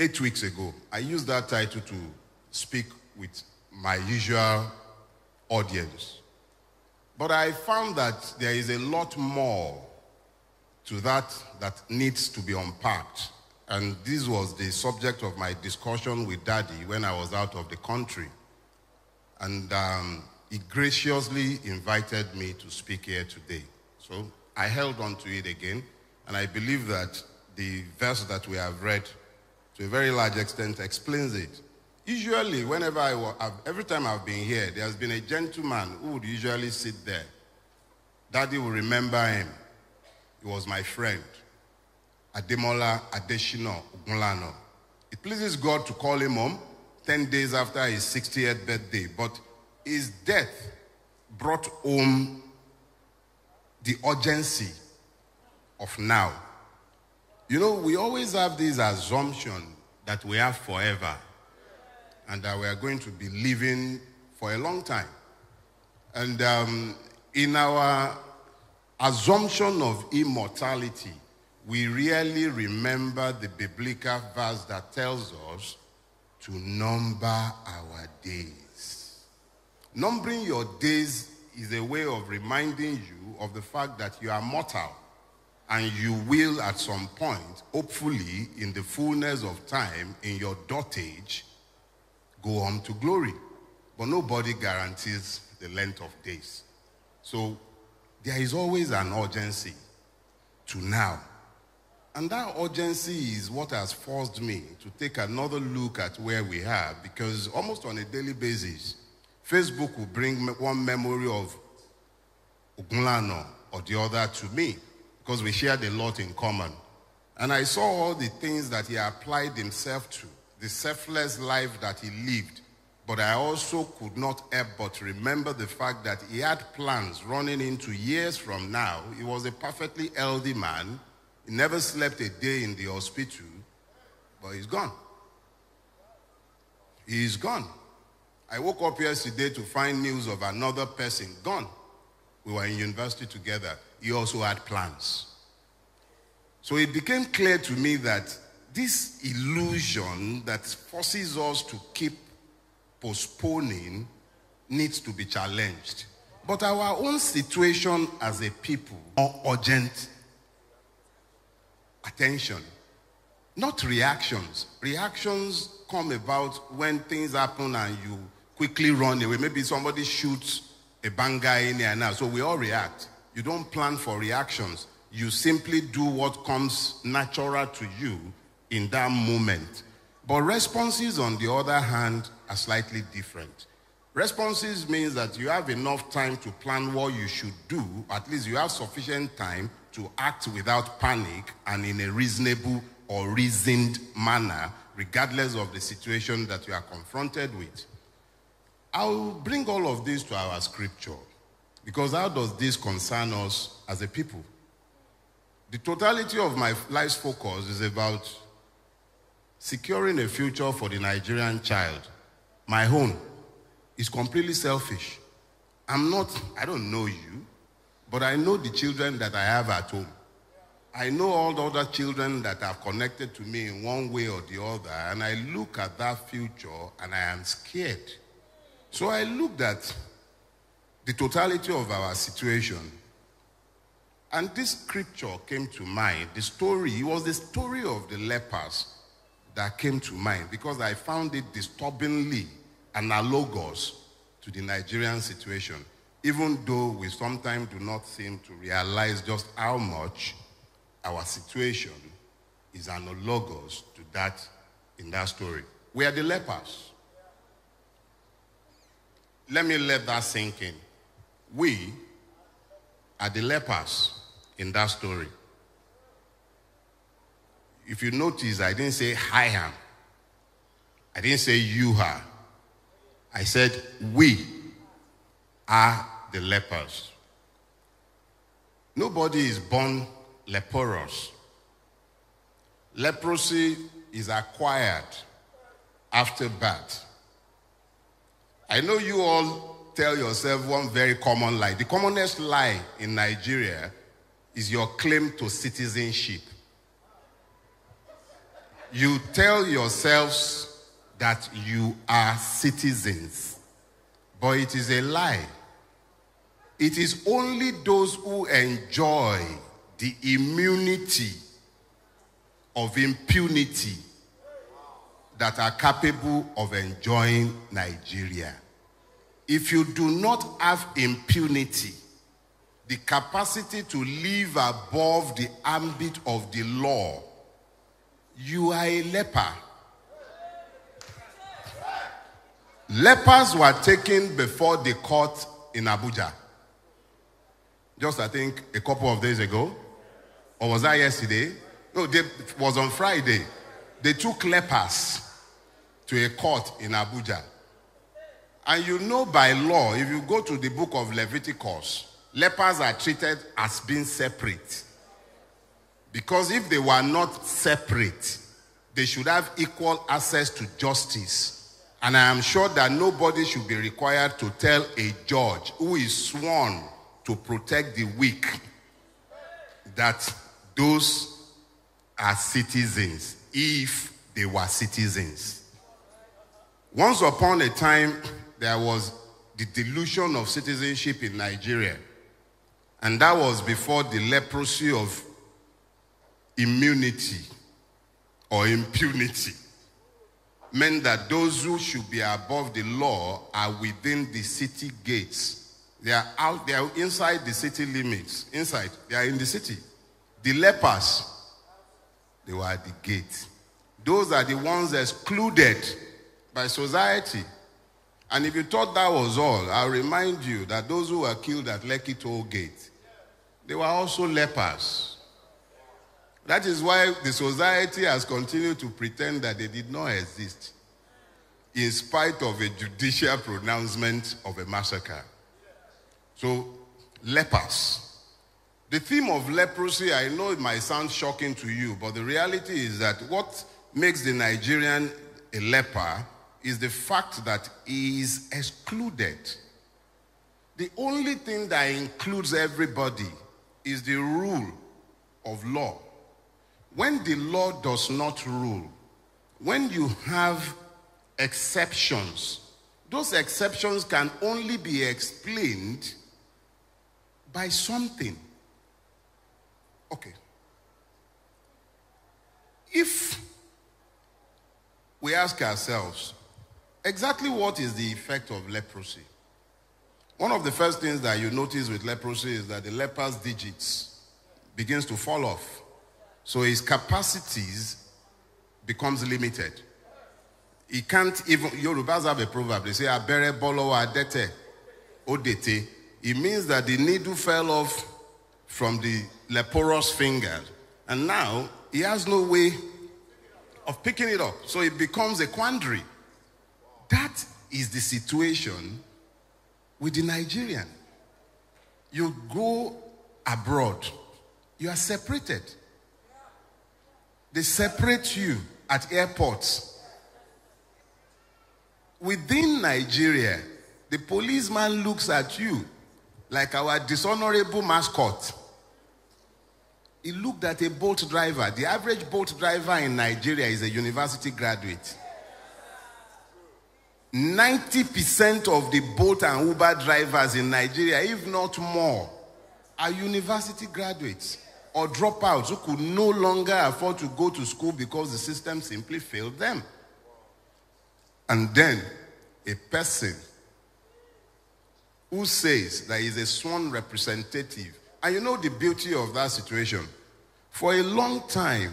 8 weeks ago, I used that title to speak with my usual audience. But I found that there is a lot more to that needs to be unpacked. And this was the subject of my discussion with Daddy when I was out of the country. And he graciously invited me to speak here today. So I held on to it again, and I believe that the verse that we have read to a very large extent explains it. Usually, every time I've been here, there's been a gentleman who would usually sit there. Daddy will remember him. He was my friend, Ademola Adeshino Ogunlano. It pleases God to call him home 10 days after his 60th birthday, but his death brought home the urgency of now. You know, we always have this assumption that we have forever and that we are going to be living for a long time. And in our assumption of immortality, we really remember the biblical verse that tells us to number our days. Numbering your days is a way of reminding you of the fact that you are mortal and you will at some point, hopefully in the fullness of time, in your dotage, go on to glory. But nobody guarantees the length of days. So there is always an urgency to now. And that urgency is what has forced me to take another look at where we are, because almost on a daily basis, Facebook will bring one memory of Ogunlano or the other to me, because we shared a lot in common. And I saw all the things that he applied himself to, the selfless life that he lived. But I also could not help but remember the fact that he had plans running into years from now. He was a perfectly healthy man. He never slept a day in the hospital, but he's gone. He's gone. I woke up yesterday to find news of another person gone. We were in university together. He also had plans. So it became clear to me that this illusion that forces us to keep postponing needs to be challenged. But our own situation as a people, more urgent attention, not reactions. Reactions come about when things happen and you quickly run away. Maybe somebody shoots a banger in here now, so we all react. You don't plan for reactions. You simply do what comes natural to you in that moment. But responses, on the other hand, are slightly different. Responses means that you have enough time to plan what you should do. At least you have sufficient time to act without panic and in a reasonable or reasoned manner, regardless of the situation that you are confronted with. I'll bring all of this to our scripture, because how does this concern us as a people? The totality of my life's focus is about securing a future for the Nigerian child. My own is completely selfish. I don't know you, but I know the children that I have at home. I know all the other children that are connected to me in one way or the other, and I look at that future and I am scared. So I looked at the totality of our situation, and this scripture came to mind. It was the story of the lepers that came to mind, because I found it disturbingly analogous to the Nigerian situation, even though we sometimes do not seem to realize just how much our situation is analogous to that in that story. We are the lepers. Let me let that sink in. We are the lepers in that story. If you notice, I didn't say I am. I didn't say you are. I said we are the lepers. Nobody is born leprous. Leprosy is acquired after birth. I know you all tell yourself one very common lie. The commonest lie in Nigeria is your claim to citizenship. You tell yourselves that you are citizens, but it is a lie. It is only those who enjoy the immunity of impunity that are capable of enjoying Nigeria. If you do not have impunity, the capacity to live above the ambit of the law, you are a leper. Lepers were taken before the court in Abuja. Just, I think, a couple of days ago. Or was that yesterday? No, it was on Friday. They took lepers to a court in Abuja. And you know by law, if you go to the book of Leviticus, lepers are treated as being separate. Because if they were not separate, they should have equal access to justice. And I am sure that nobody should be required to tell a judge who is sworn to protect the weak that those are citizens, if they were citizens. Once upon a time, there was the delusion of citizenship in Nigeria. And that was before the leprosy of immunity or impunity meant that those who should be above the law are within the city gates. They are out, they are inside the city limits. Inside, they are in the city. The lepers, they were at the gate. Those are the ones excluded by society. And if you thought that was all, I'll remind you that those who were killed at Lekki Toll Gate, they were also lepers. That is why the society has continued to pretend that they did not exist, in spite of a judicial pronouncement of a massacre. So, lepers. The theme of leprosy, I know it might sound shocking to you, but the reality is that what makes the Nigerian a leper is the fact that he is excluded. The only thing that includes everybody is the rule of law. When the law does not rule, when you have exceptions, those exceptions can only be explained by something. Okay. If we ask ourselves, exactly what is the effect of leprosy? One of the first things that you notice with leprosy is that the leper's digits begins to fall off. So his capacities becomes limited. He can't even, Yorubas have a proverb, they say, abere bolo adete odete. It means that the needle fell off from the leprous finger, and now he has no way of picking it up. So it becomes a quandary. That is the situation with the Nigerian. You go abroad, you are separated. They separate you at airports. Within Nigeria, the policeman looks at you like our dishonorable mascot. He looked at a boat driver. The average boat driver in Nigeria is a university graduate. 90% of the boat and Uber drivers in Nigeria, if not more, are university graduates or dropouts who could no longer afford to go to school because the system simply failed them. And then a person who says that he is a sworn representative. And you know the beauty of that situation? For a long time,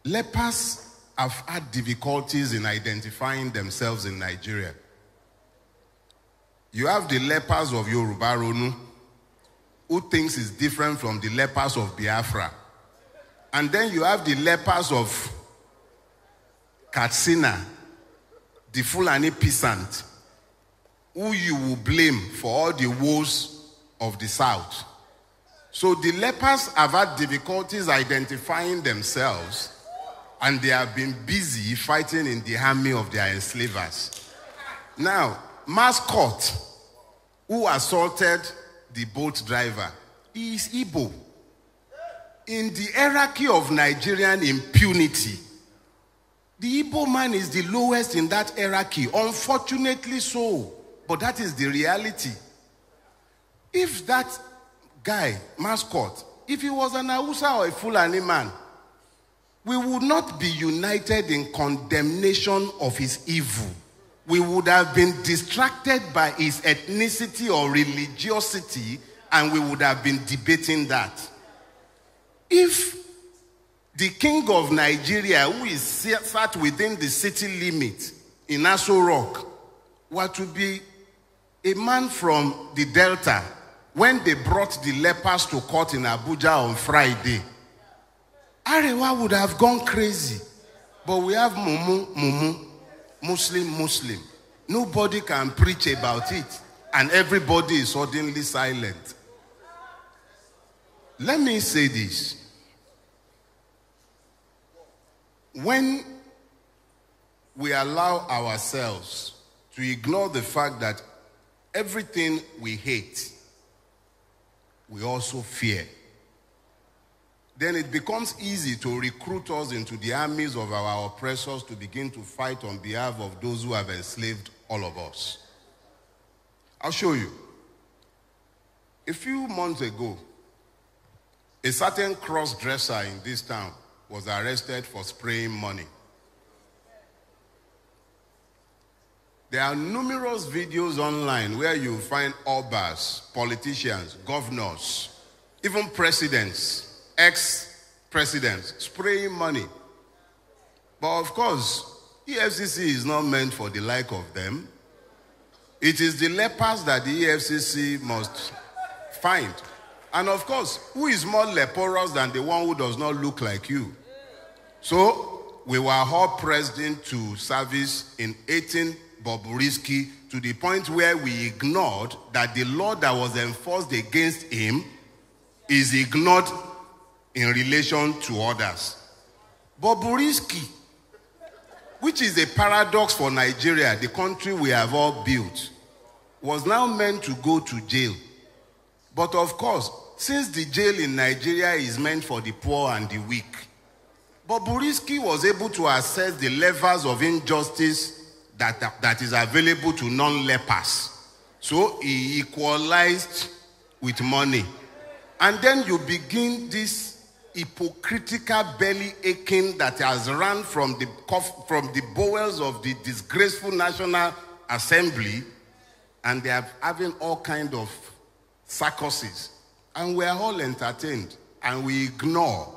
lepers have had difficulties in identifying themselves in Nigeria. You have the lepers of Yoruba Ronu, who thinks is different from the lepers of Biafra. And then you have the lepers of Katsina, the Fulani peasant, who you will blame for all the woes of the South. So the lepers have had difficulties identifying themselves, and they have been busy fighting in the army of their enslavers. Now, mascot, who assaulted the boat driver, is Igbo. In the hierarchy of Nigerian impunity, The Igbo man is the lowest in that hierarchy, unfortunately so. But that is the reality. If that guy, mascot, if he was an Hausa or a Fulani man, we would not be united in condemnation of his evil. We would have been distracted by his ethnicity or religiosity, and we would have been debating that. If the king of Nigeria, who is sat within the city limit in Aso Rock, were to be a man from the Delta, when they brought the lepers to court in Abuja on Friday, Arewa would have gone crazy. But we have Mumu, Muslim. Nobody can preach about it, and everybody is suddenly silent. Let me say this. When we allow ourselves to ignore the fact that everything we hate, we also fear, then it becomes easy to recruit us into the armies of our oppressors to begin to fight on behalf of those who have enslaved all of us. I'll show you. A few months ago, a certain cross-dresser in this town was arrested for spraying money. There are numerous videos online where you find obas, politicians, governors, even presidents, ex-presidents spraying money. But of course, EFCC is not meant for the like of them. It is the lepers that the EFCC must find. And of course, who is more leprous than the one who does not look like you? So, we were all pressed into service in 18 Bobrisky to the point where we ignored that the law that was enforced against him is ignored in relation to others. Bobrisky, which is a paradox for Nigeria, the country we have all built, was now meant to go to jail. But of course, since the jail in Nigeria is meant for the poor and the weak, Bobrisky was able to assess the levels of injustice that is available to non-lepers. So he equalized with money. And then you begin this hypocritical belly aching that has run from the bowels of the disgraceful National Assembly, and they are having all kinds of circuses. And we are all entertained, and we ignore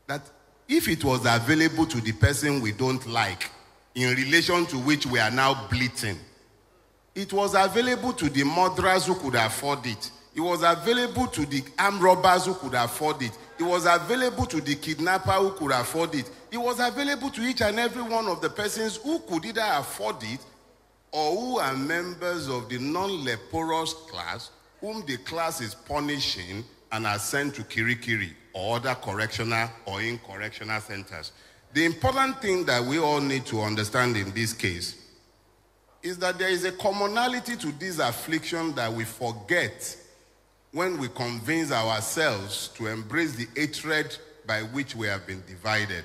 that if it was available to the person we don't like, in relation to which we are now bleating, it was available to the murderers who could afford it. It was available to the armed robbers who could afford it. It was available to the kidnapper who could afford it. It was available to each and every one of the persons who could either afford it or who are members of the non-leprous class, whom the class is punishing and are sent to Kirikiri or other correctional or in-correctional centers. The important thing that we all need to understand in this case is that there is a commonality to this affliction that we forget when we convince ourselves to embrace the hatred by which we have been divided.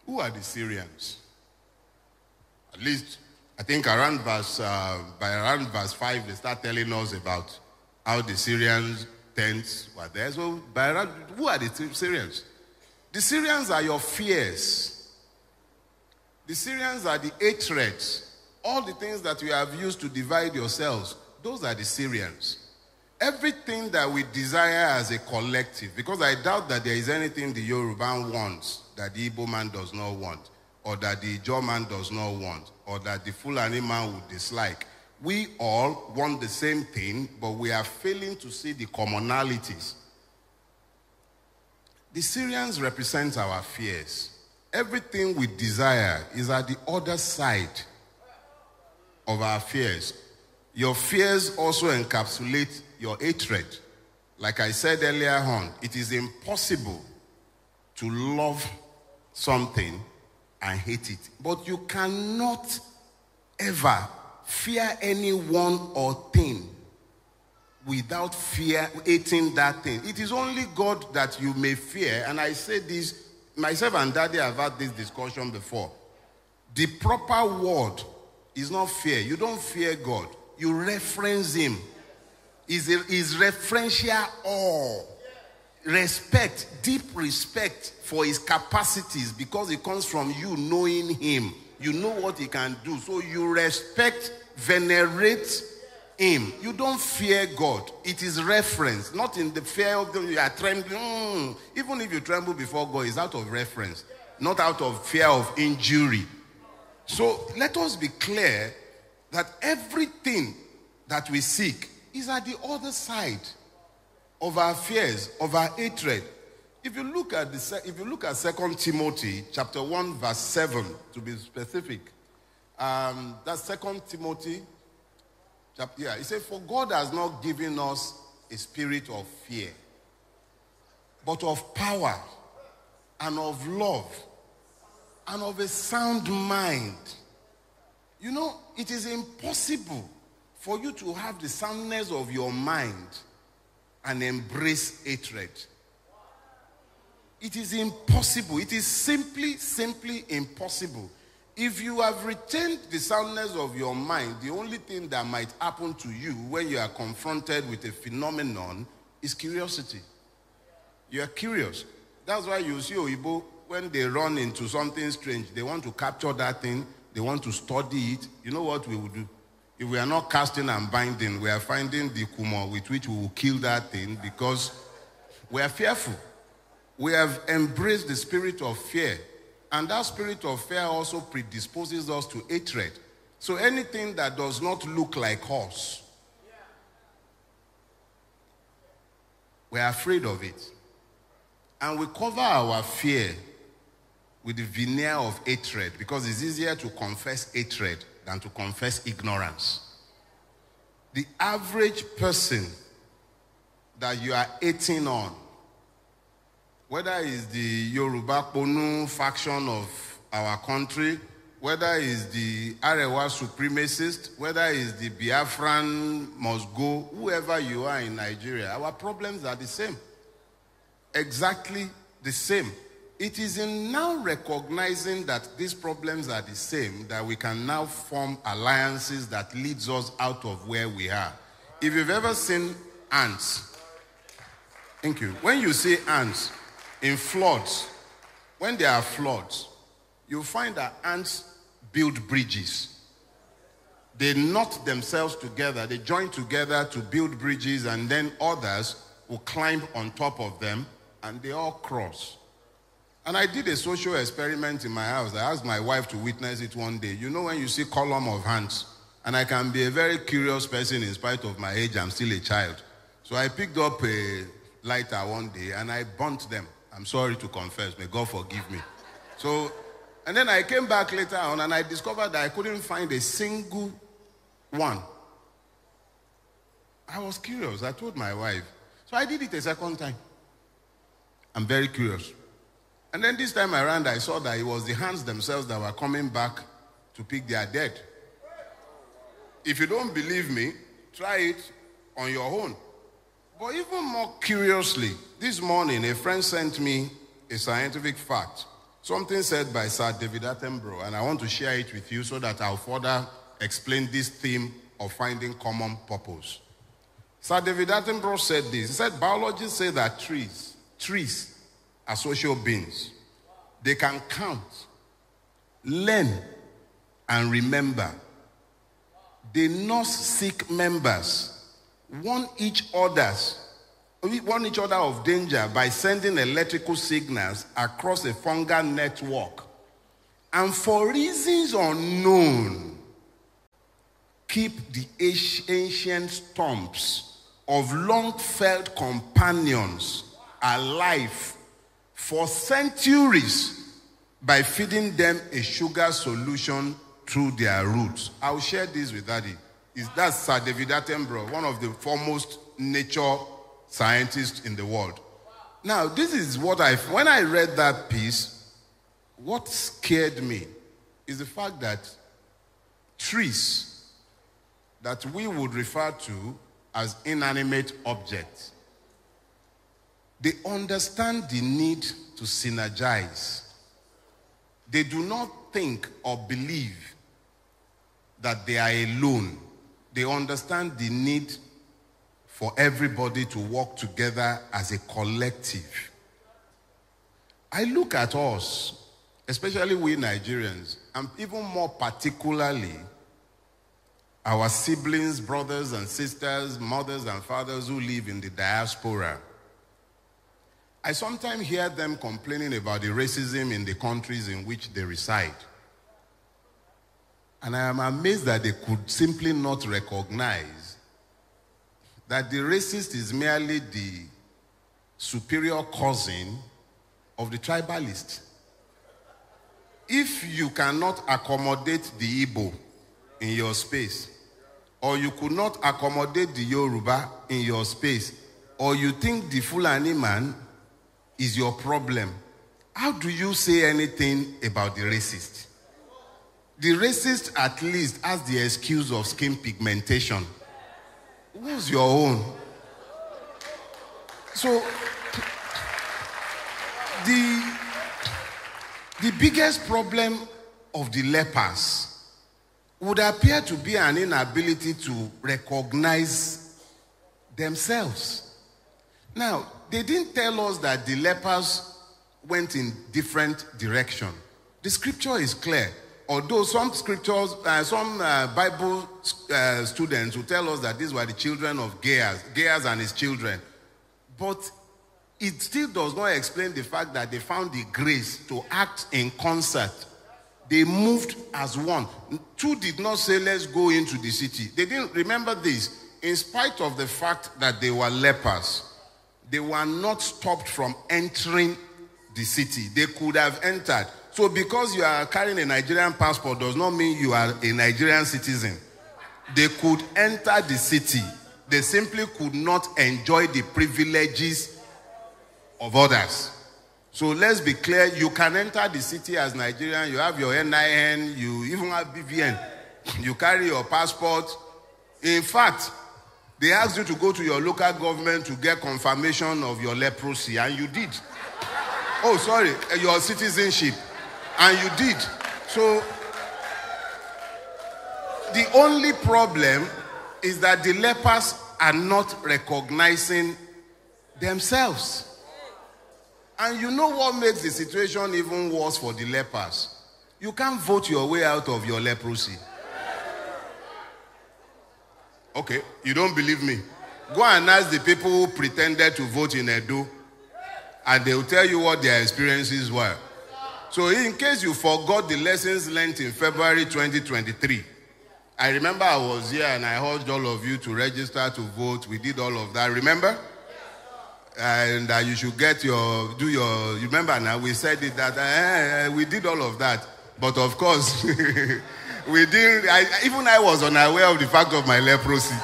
Who are the Syrians? At least, I think by around verse 5, they start telling us about how the Syrians tents were there. So, who are the Syrians? The Syrians are your fears. The Syrians are the hatreds. All the things that you have used to divide yourselves, those are the Syrians. Everything that we desire as a collective, because I doubt that there is anything the Yoruba wants that the Igbo man does not want, or that the Ijaw man does not want, or that the Fulani man would dislike. We all want the same thing, but we are failing to see the commonalities. The Syrians represent our fears. Everything we desire is at the other side of our fears. Your fears also encapsulate your hatred. Like I said earlier on, it is impossible to love something and hate it. But you cannot ever fear anyone or thing without hating that thing. It is only God that you may fear, and I say this Myself and Daddy have had this discussion before. The proper word is not fear. You don't fear God. You reference him. Is referential awe. Respect, deep respect for his capacities, because it comes from you knowing him. You know what he can do. So you respect, venerate him. You don't fear God. It is reference, not in the fear of you are trembling. Even if you tremble before God, it's out of reference, not out of fear of injury. So let us be clear that everything that we seek is at the other side of our fears, of our hatred. If you look at 2 Timothy chapter 1 verse 7, to be specific, that's 2 Timothy chapter, it says, for God has not given us a spirit of fear, but of power and of love and of a sound mind. You know, it is impossible for you to have the soundness of your mind and embrace hatred. It is impossible. It is simply impossible. If you have retained the soundness of your mind, the only thing that might happen to you when you are confronted with a phenomenon is curiosity. You are curious. That's why you see Oyibo, when they run into something strange, they want to capture that thing, they want to study it. You know what we will do? If we are not casting and binding, we are finding the kumo with which we will kill that thing, because we are fearful. We have embraced the spirit of fear. And that spirit of fear also predisposes us to hatred. So anything that does not look like us, we are afraid of it. And we cover our fear with the veneer of hatred, because it's easier to confess hatred than to confess ignorance. The average person that you are hating on, whether it's the Yoruba Ponu faction of our country, whether it's the Arewa supremacist, whether it's the Biafran must go, whoever you are in Nigeria, our problems are the same. Exactly the same. It is in now recognizing that these problems are the same that we can now form alliances that leads us out of where we are. If you've ever seen ants, thank you. When you see ants in floods, when there are floods, you'll find that ants build bridges. They knot themselves together, they join together to build bridges, and then others will climb on top of them, and they all cross. And I did a social experiment in my house. I asked my wife to witness it one day. You know, when you see column of ants, and I can be a very curious person in spite of my age, I'm still a child. So I picked up a lighter one day and I burnt them. I'm sorry to confess, may God forgive me. So, and then I came back later on and I discovered that I couldn't find a single one. I was curious. I told my wife. So I did it a second time. I'm very curious. And then this time around, I saw that it was the ants themselves that were coming back to pick their dead. If you don't believe me, try it on your own. But even more curiously, this morning, a friend sent me a scientific fact. Something said by Sir David Attenborough, and I want to share it with you so that I'll further explain this theme of finding common purpose. Sir David Attenborough said this. He said, biologists say that trees are social beings. They can count, learn, and remember. They nurse sick members, warn each other of danger by sending electrical signals across a fungal network. And for reasons unknown, keep the ancient stumps of long-felt companions alive for centuries by feeding them a sugar solution through their roots. I'll share this with Daddy. That's Sir David Attenborough, one of the foremost nature scientists in the world. Now, this is what when I read that piece, what scared me is the fact that trees that we would refer to as inanimate objects, They understand the need to synergize. They do not think or believe that they are alone. They understand the need for everybody to work together as a collective. I look at us, especially we Nigerians, and even more particularly our siblings, brothers and sisters, mothers and fathers who live in the diaspora. I sometimes hear them complaining about the racism in the countries in which they reside. And I am amazed that they could simply not recognize that the racist is merely the superior cousin of the tribalist. If you cannot accommodate the Igbo in your space, or you could not accommodate the Yoruba in your space, or you think the Fulani man is your problem, how do you say anything about the racist? The racist at least has the excuse of skin pigmentation. What's your own? So, the biggest problem of the lepers would appear to be an inability to recognize themselves. Now, they didn't tell us that the lepers went in different directions. The scripture is clear. Although some scriptures, some Bible students will tell us that these were the children of Geas and his children. But it still does not explain the fact that they found the grace to act in concert. They moved as one. Two did not say, let's go into the city. They didn't remember this. In spite of the fact that they were lepers, they were not stopped from entering the city. They could have entered. So because you are carrying a Nigerian passport does not mean you are a Nigerian citizen. They could enter the city. They simply could not enjoy the privileges of others. So let's be clear, you can enter the city as Nigerian, you have your NIN, you even have BVN, you carry your passport. In fact, they asked you to go to your local government to get confirmation of your leprosy, and you did. Oh, sorry, your citizenship, and you did. So, the only problem is that the lepers are not recognizing themselves. And you know what makes the situation even worse for the lepers? You can't vote your way out of your leprosy. Okay, you don't believe me? Go and ask the people who pretended to vote in Edo, and they will tell you what their experiences were. So in case you forgot the lessons learned in February 2023, I remember I was here and I urged all of you to register to vote. We did all of that, remember? And you should get you remember now, we said it that we did all of that. But of course, we didn't, even I was unaware of the fact of my leprosy.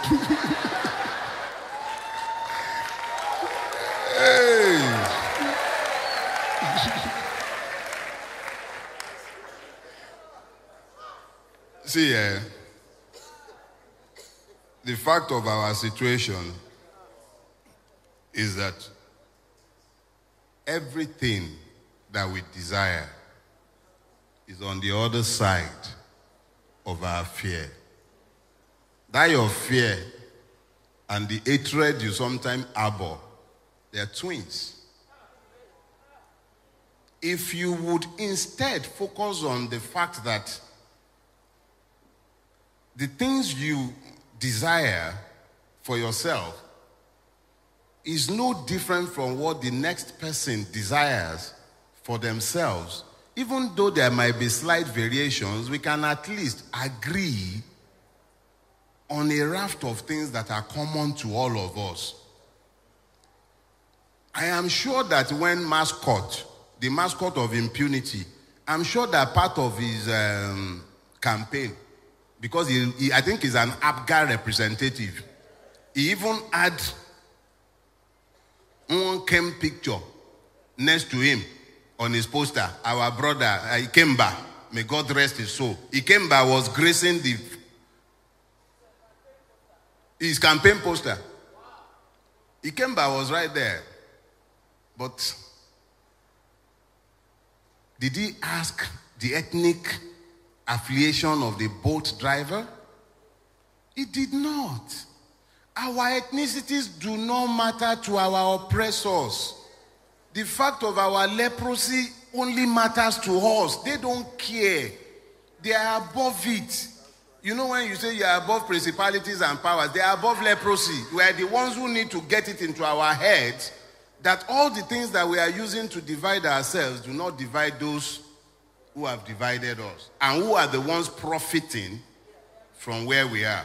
Hey. See, the fact of our situation is that everything that we desire is on the other side of our fear. That your fear and the hatred you sometimes harbor, they are twins. If you would instead focus on the fact that the things you desire for yourself is no different from what the next person desires for themselves, even though there might be slight variations, we can at least agree on a raft of things that are common to all of us. I am sure that when the mascot of Impunity, I'm sure that part of his campaign, because I think he's an APGA representative, he even had one picture next to him on his poster. Our brother, Ikemba, may God rest his soul. Ikemba was gracing his campaign poster. Ikemba was right there. But did he ask the ethnic affiliation of the boat driver? He did not. Our ethnicities do not matter to our oppressors. The fact of our leprosy only matters to us. They don't care. They are above it. You know, when you say you are above principalities and powers, they are above leprosy. We are the ones who need to get it into our heads that all the things that we are using to divide ourselves do not divide those who have divided us and who are the ones profiting from where we are.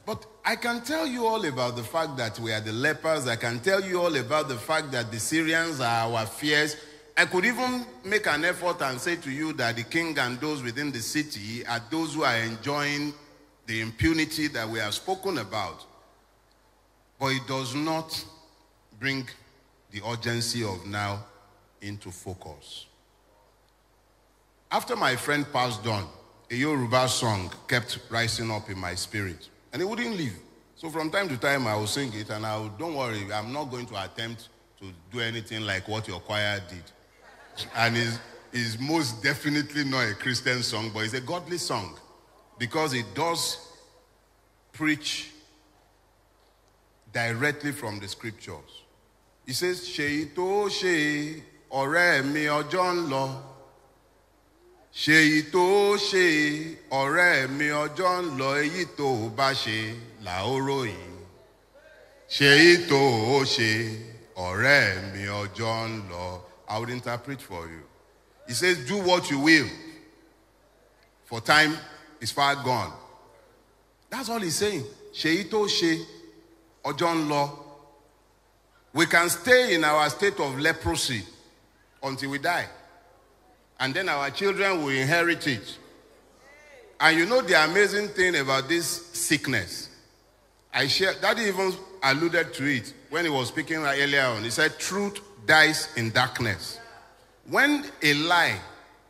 But I can tell you all about the fact that we are the lepers. I can tell you all about the fact that the Syrians are our fears. I could even make an effort and say to you that the king and those within the city are those who are enjoying the impunity that we have spoken about. But it does not bring the urgency of now into focus. After my friend passed on, a Yoruba song kept rising up in my spirit. And it wouldn't leave. So from time to time, I would sing it, and I would, don't worry, I'm not going to attempt to do anything like what your choir did. And it's most definitely not a Christian song, but it's a godly song. Because it does preach directly from the scriptures. It says, Ṣèyí tó ṣe ọ̀rẹ́ mi ọjọ́ ń lọ. Ṣèyí tó ṣe ọ̀rẹ́ mi ọjọ́ ń lọ, èyí tó bá ṣe là ó ròyìn. Ṣèyí tó ṣe ọ̀rẹ́ mi ọjọ́ ń lọ. I would interpret for you. He says, do what you will, for time is far gone. That's all he's saying. Ṣèyí tó ṣe ọjọ́ ń lọ. We can stay in our state of leprosy until we die. And then our children will inherit it. And you know the amazing thing about this sickness? Daddy even alluded to it when he was speaking earlier on. He said, truth dies in darkness. When a lie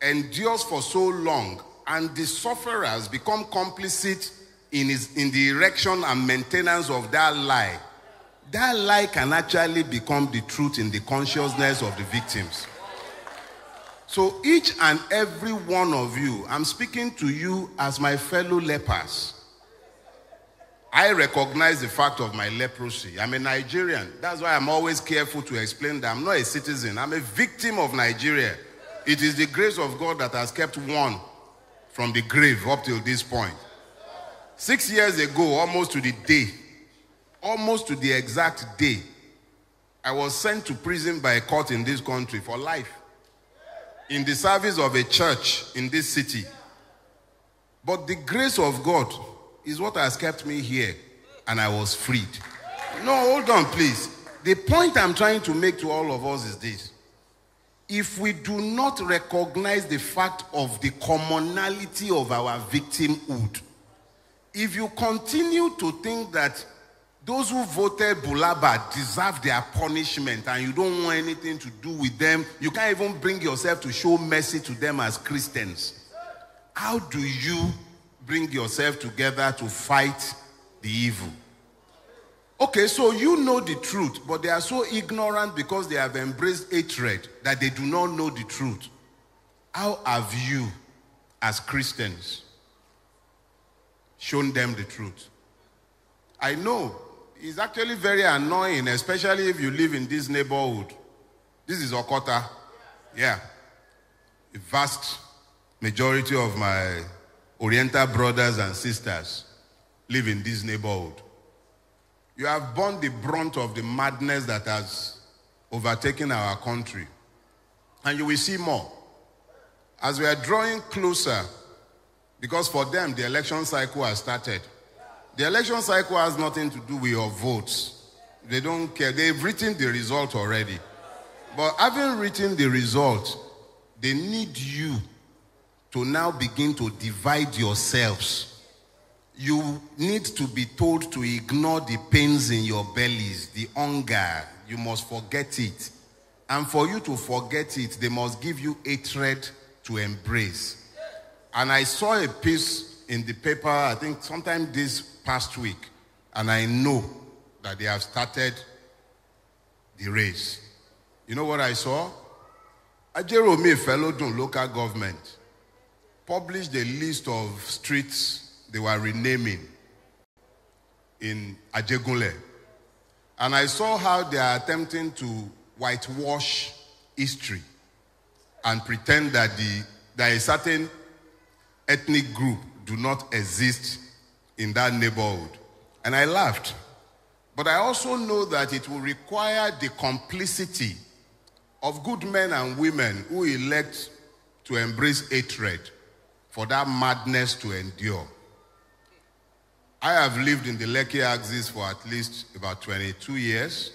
endures for so long and the sufferers become complicit in the erection and maintenance of that lie can actually become the truth in the consciousness of the victims. So each and every one of you, I'm speaking to you as my fellow lepers. I recognize the fact of my leprosy. I'm a Nigerian. That's why I'm always careful to explain that I'm not a citizen. I'm a victim of Nigeria. It is the grace of God that has kept one from the grave up till this point. 6 years ago, almost to the day, almost to the exact day, I was sent to prison by a court in this country for life, in the service of a church in this city. But the grace of God is what has kept me here, and I was freed. No, hold on, please. The point I'm trying to make to all of us is this. If we do not recognize the fact of the commonality of our victimhood, if you continue to think that those who voted Bulaba deserve their punishment and you don't want anything to do with them, you can't even bring yourself to show mercy to them as Christians, how do you bring yourself together to fight the evil? Okay, so you know the truth, but they are so ignorant because they have embraced hatred that they do not know the truth. How have you, as Christians, shown them the truth? I know it's actually very annoying, especially if you live in this neighborhood. This is Okota. Yeah. A vast majority of my Oriental brothers and sisters live in this neighborhood. You have borne the brunt of the madness that has overtaken our country. And you will see more. As we are drawing closer, because for them, the election cycle has started. The election cycle has nothing to do with your votes. They don't care. They've written the result already. But having written the result, they need you to now begin to divide yourselves. You need to be told to ignore the pains in your bellies, the hunger. You must forget it. And for you to forget it, they must give you hatred to embrace. And I saw a piece in the paper, I think sometime this past week, and I know that they have started the race. You know what I saw? Ajeromi Felodun local government published a list of streets they were renaming in Ajegunle. And I saw how they are attempting to whitewash history and pretend that a certain ethnic group do not exist in that neighborhood. And I laughed. But I also know that it will require the complicity of good men and women who elect to embrace hatred for that madness to endure. I have lived in the Lekki axis for at least about 22 years.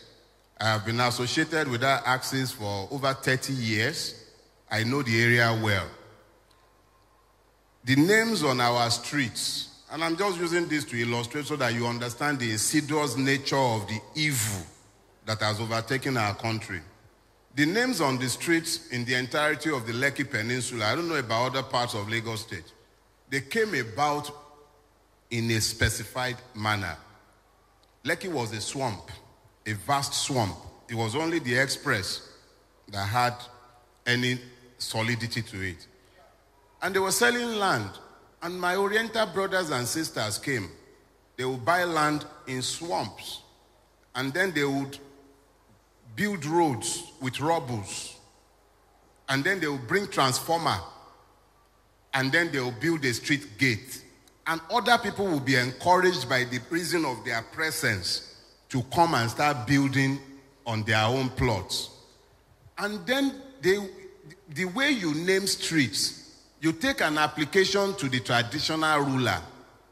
I have been associated with that axis for over 30 years. I know the area well. The names on our streets, and I'm just using this to illustrate so that you understand the insidious nature of the evil that has overtaken our country. The names on the streets in the entirety of the Lekki Peninsula, I don't know about other parts of Lagos State, they came about in a specified manner. Lekki was a swamp, a vast swamp. It was only the express that had any solidity to it. And they were selling land. And my Oriental brothers and sisters came. They would buy land in swamps. And then they would build roads with rubbles. And then they would bring transformer. And then they would build a street gate. And other people will be encouraged by the reason of their presence to come and start building on their own plots. And then the way you name streets, you take an application to the traditional ruler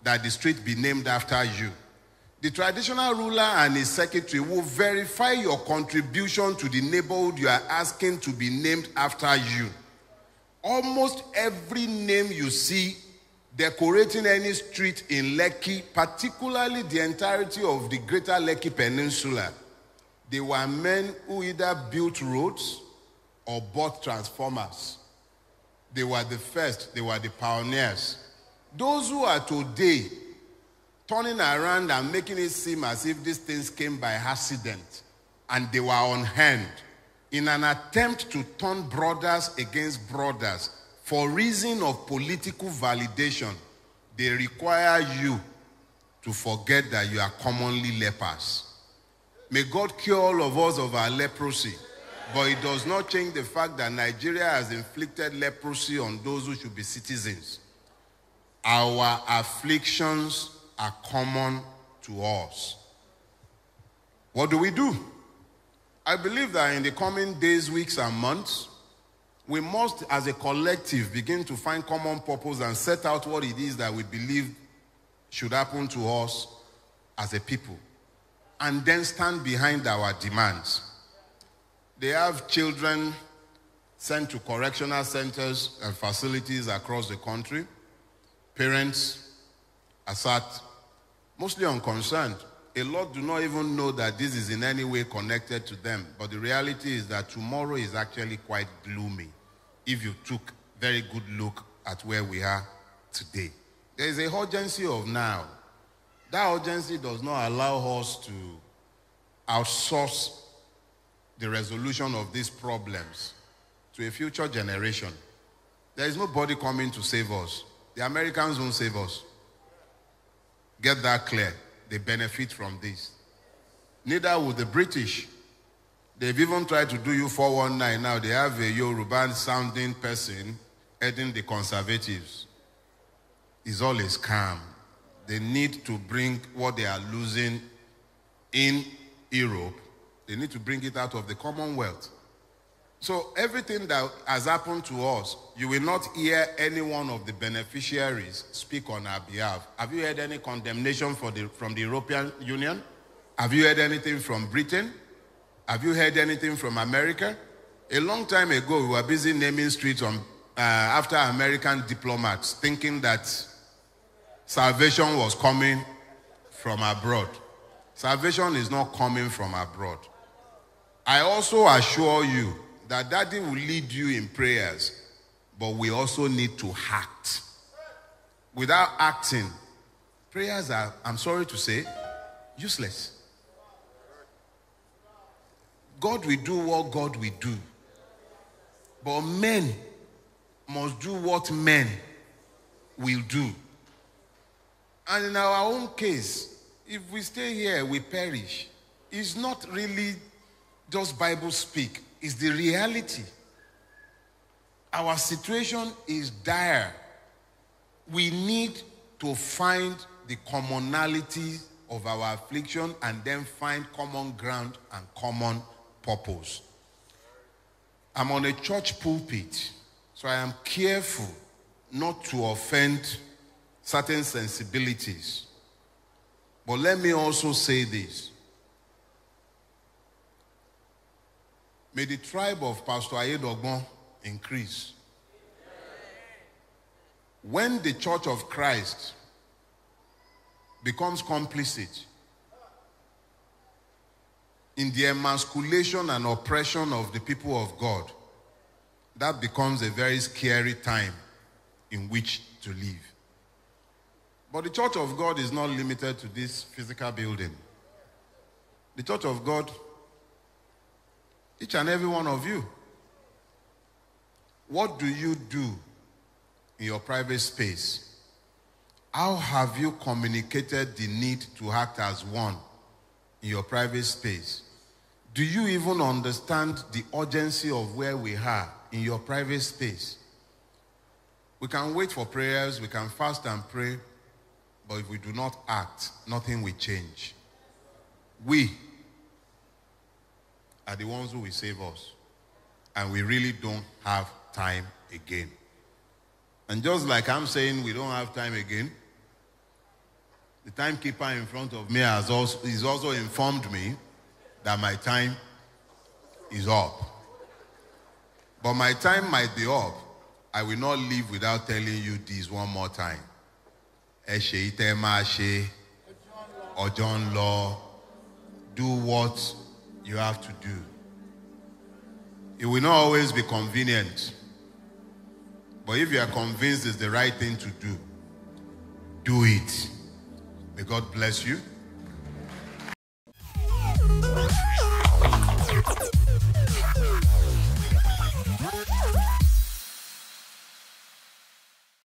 that the street be named after you. The traditional ruler and his secretary will verify your contribution to the neighborhood you are asking to be named after you. Almost every name you see decorating any street in Lekki, particularly the entirety of the greater Lekki Peninsula, they were men who either built roads or bought transformers. They were the first, they were the pioneers. Those who are today turning around and making it seem as if these things came by accident and they were on hand in an attempt to turn brothers against brothers for reason of political validation, they require you to forget that you are commonly lepers. May God cure all of us of our leprosy. But it does not change the fact that Nigeria has inflicted leprosy on those who should be citizens. Our afflictions are common to us. What do we do? I believe that in the coming days, weeks, and months, we must, as a collective, begin to find common purpose and set out what it is that we believe should happen to us as a people, and then stand behind our demands. They have children sent to correctional centers and facilities across the country. Parents are sat mostly unconcerned. A lot do not even know that this is in any way connected to them. But the reality is that tomorrow is actually quite gloomy if you took a very good look at where we are today. There is a urgency of now. That urgency does not allow us to outsource the resolution of these problems to a future generation. There is nobody coming to save us. The Americans won't save us. Get that clear. They benefit from this. Neither will the British. They've even tried to do you 419 now. They have a Yoruba-sounding person heading the Conservatives. It's all a scam. They need to bring what they are losing in Europe. They need to bring it out of the Commonwealth. So everything that has happened to us, you will not hear any one of the beneficiaries speak on our behalf. Have you heard any condemnation from the European Union? Have you heard anything from Britain? Have you heard anything from America? A long time ago, we were busy naming streets after American diplomats, thinking that salvation was coming from abroad. Salvation is not coming from abroad. I also assure you that Daddy will lead you in prayers, but we also need to act. Without acting, prayers are, I'm sorry to say, useless. God will do what God will do. But men must do what men will do. And in our own case, if we stay here, we perish. It's not really just Bible speak. It's the reality. Our situation is dire. We need to find the commonality of our affliction and then find common ground and common purpose. I'm on a church pulpit, so I am careful not to offend certain sensibilities. But let me also say this. May the tribe of Pastor Ayedogbon increase. When the Church of Christ becomes complicit in the emasculation and oppression of the people of God, that becomes a very scary time in which to live. But the Church of God is not limited to this physical building. The Church of God, each and every one of you, what do you do in your private space? How have you communicated the need to act as one in your private space? Do you even understand the urgency of where we are in your private space? We can wait for prayers, we can fast and pray, but if we do not act, nothing will change. We are the ones who will save us, and we really don't have time again. And just like I'm saying we don't have time again, the timekeeper in front of me has also informed me that my time is up. But my time might be up. I will not leave without telling you this one more time. Eshe ite Ojon law. Do what you have to do. It will not always be convenient. But if you are convinced it's the right thing to do, do it. May God bless you.